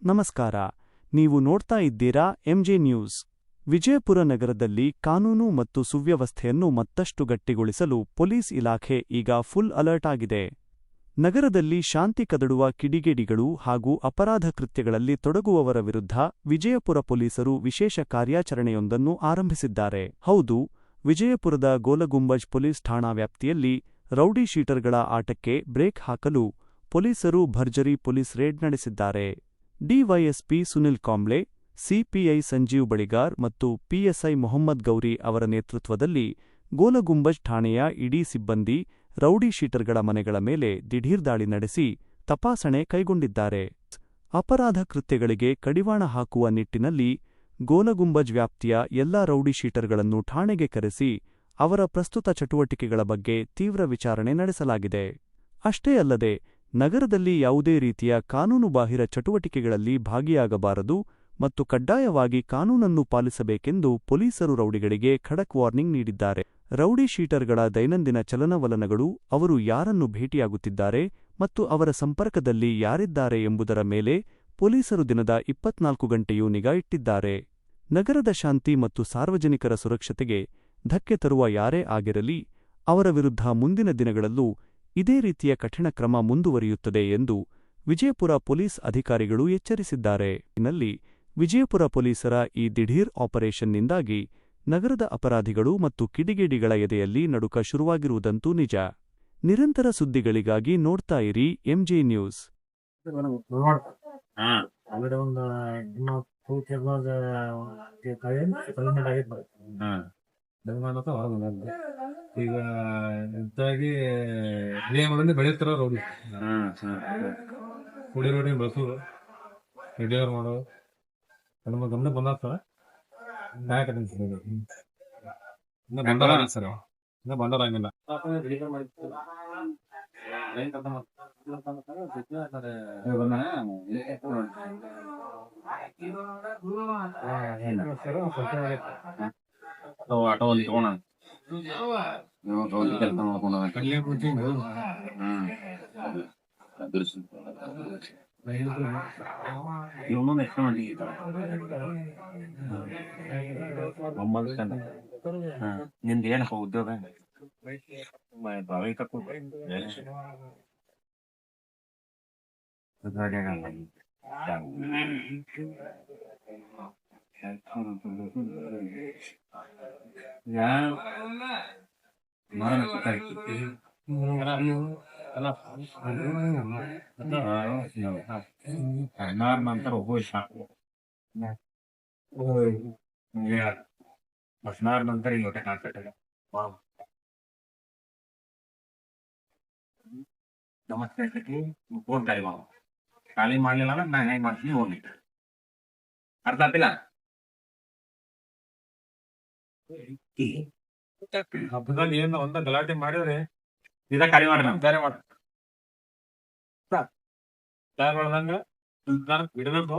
ನಮಸ್ಕಾರ. ನೀವು ನೋಡ್ತಾ ಇದ್ದೀರಾ ಎಂಜೆ ನ್ಯೂಸ್. ವಿಜಯಪುರ ನಗರದಲ್ಲಿ ಕಾನೂನು ಮತ್ತು ಸುವ್ಯವಸ್ಥೆಯನ್ನು ಮತ್ತಷ್ಟು ಗಟ್ಟಿಗೊಳಿಸಲು ಪೊಲೀಸ್ ಇಲಾಖೆ ಈಗ ಫುಲ್ ಅಲರ್ಟ್ ಆಗಿದೆ. ನಗರದಲ್ಲಿ ಶಾಂತಿ ಕದಡುವ ಕಿಡಿಗೇಡಿಗಳು ಹಾಗೂ ಅಪರಾಧ ಕೃತ್ಯಗಳಲ್ಲಿ ತೊಡಗುವವರ ವಿರುದ್ಧ ವಿಜಯಪುರ ಪೊಲೀಸರು ವಿಶೇಷ ಕಾರ್ಯಾಚರಣೆಯೊಂದನ್ನು ಆರಂಭಿಸಿದ್ದಾರೆ. ಹೌದು, ವಿಜಯಪುರದ ಗೋಲಗುಂಬಜ್ ಪೊಲೀಸ್ ಠಾಣಾ ವ್ಯಾಪ್ತಿಯಲ್ಲಿ ರೌಡಿ ಶೀಟರ್ಗಳ ಆಟಕ್ಕೆ ಬ್ರೇಕ್ ಹಾಕಲು ಪೊಲೀಸರು ಭರ್ಜರಿ ಪೊಲೀಸ್ ರೇಡ್ ನಡೆಸಿದ್ದಾರೆ. ಡಿವೈಎಸ್ಪಿ ಸುನಿಲ್ ಕಾಂಬ್ಳೆ, ಸಿಪಿಐ ಸಂಜೀವ್ ಬಳಿಗಾರ್ ಮತ್ತು ಪಿಎಸ್ಐ ಮೊಹಮ್ಮದ್ ಗೌರಿ ಅವರ ನೇತೃತ್ವದಲ್ಲಿ ಗೋಲಗುಂಬಜ್ ಠಾಣೆಯ ಇಡೀ ಸಿಬ್ಬಂದಿ ರೌಡಿ ಶೀಟರ್ಗಳ ಮನೆಗಳ ಮೇಲೆ ದಿಢೀರ್ ದಾಳಿ ನಡೆಸಿ ತಪಾಸಣೆ ಕೈಗೊಂಡಿದ್ದಾರೆ. ಅಪರಾಧ ಕೃತ್ಯಗಳಿಗೆ ಕಡಿವಾಣ ಹಾಕುವ ನಿಟ್ಟಿನಲ್ಲಿ ಗೋಲಗುಂಬಜ್ ವ್ಯಾಪ್ತಿಯ ಎಲ್ಲಾ ರೌಡಿ ಶೀಟರ್ಗಳನ್ನು ಠಾಣೆಗೆ ಕರೆಸಿ ಅವರ ಪ್ರಸ್ತುತ ಚಟುವಟಿಕೆಗಳ ಬಗ್ಗೆ ತೀವ್ರ ವಿಚಾರಣೆ ನಡೆಸಲಾಗಿದೆ. ಅಷ್ಟೇ ಅಲ್ಲದೆ ನಗರದಲ್ಲಿ ಯಾವುದೇ ರೀತಿಯ ಕಾನೂನುಬಾಹಿರ ಚಟುವಟಿಕೆಗಳಲ್ಲಿ ಭಾಗಿಯಾಗಬಾರದು ಮತ್ತು ಕಡ್ಡಾಯವಾಗಿ ಕಾನೂನನ್ನು ಪಾಲಿಸಬೇಕೆಂದು ಪೊಲೀಸರು ರೌಡಿಗಳಿಗೆ ಖಡಕ್ ವಾರ್ನಿಂಗ್ ನೀಡಿದ್ದಾರೆ. ರೌಡಿ ಶೀಟರ್ಗಳ ದೈನಂದಿನ ಚಲನವಲನಗಳು, ಅವರು ಯಾರನ್ನು ಭೇಟಿಯಾಗುತ್ತಿದ್ದಾರೆ ಮತ್ತು ಅವರ ಸಂಪರ್ಕದಲ್ಲಿ ಯಾರಿದ್ದಾರೆ ಎಂಬುದರ ಮೇಲೆ ಪೊಲೀಸರು ದಿನದ 24 ಗಂಟೆಯೂ ನಿಗಾ ಇಟ್ಟಿದ್ದಾರೆ. ನಗರದ ಶಾಂತಿ ಮತ್ತು ಸಾರ್ವಜನಿಕರ ಸುರಕ್ಷತೆಗೆ ಧಕ್ಕೆ ತರುವ ಯಾರೇ ಆಗಿರಲಿ, ಅವರ ವಿರುದ್ಧ ಮುಂದಿನ ದಿನಗಳಲ್ಲೂ ಇದೇ ರೀತಿಯ ಕಠಿಣ ಕ್ರಮ ಮುಂದುವರಿಯುತ್ತದೆ ಎಂದು ವಿಜಯಪುರ ಪೊಲೀಸ್ ಅಧಿಕಾರಿಗಳು ಎಚ್ಚರಿಸಿದ್ದಾರೆ. ನಲ್ಲಿ ವಿಜಯಪುರ ಪೊಲೀಸರ ಈ ದಿಢೀರ್ ಆಪರೇಷನ್ನಿಂದಾಗಿ ನಗರದ ಅಪರಾಧಿಗಳು ಮತ್ತು ಕಿಡಿಗೇಡಿಗಳ ಎದೆಯಲ್ಲಿ ನಡುಕ ಶುರುವಾಗಿರುವುದಂತೂ ನಿಜ. ನಿರಂತರ ಸುದ್ದಿಗಳಿಗಾಗಿ ನೋಡ್ತಾ ಇರಿ ಎಂಜೆ ನ್ಯೂಸ್. ಈಗ ಇಂತಾಗಿ ನಿಯಮದಲ್ಲಿ ಬೆಳೆಯುತ್ತಾರ ರೌಡಿ ಕುಡಿ ರೋಡಿ ಬಳಸೋದು ರೆಡಿಯರ್ ಮಾಡೋದು ನಮ್ಮ ಗಮನ ಬಂದಾಗ್ತದ ಬಂಡಾರ ಸರ್ ಇನ್ನ ಬಂಡಾರ ಆಗಿಲ್ಲ. ಆಟೋ ಒಂದು ತಗೋಣ ಕೆಲಸ ಮಾಡ್ಕೊಂಡು ಇವನು ಎಷ್ಟು ಮಂದಿಗೆ ನಿಂದ ಏನಪ್ಪ ಉದ್ಯೋಗ? ನಂತರ ನಂತರ ಈಗ ಹೊಟ್ಟೆ ಕಾಣ್ತದೆ. ನಮಸ್ತೆ ಫೋನ್ ಖಾಲಿ ಮಾಡ್ಲಿಲ್ಲ ಅಂದ್ರೆ ನಾ ಹೆಂಗ್ ಮಾಡ್ತೀನಿ ಹೋಗ್ಲಿ. ಅರ್ಥ ಆಗ್ತಿಲ್ಲ? ಹಬ್ಬದಲ್ಲಿ ಏನು ಒಂದ ಗಲಾಟೆ ಮಾಡಿದ್ರೆ ಇದ ಖಾಲಿ ಮಾಡ್ರಿ, ಬೇರೆ ಮಾಡ್ದಂಗ ಬಿಡಬೇಕು.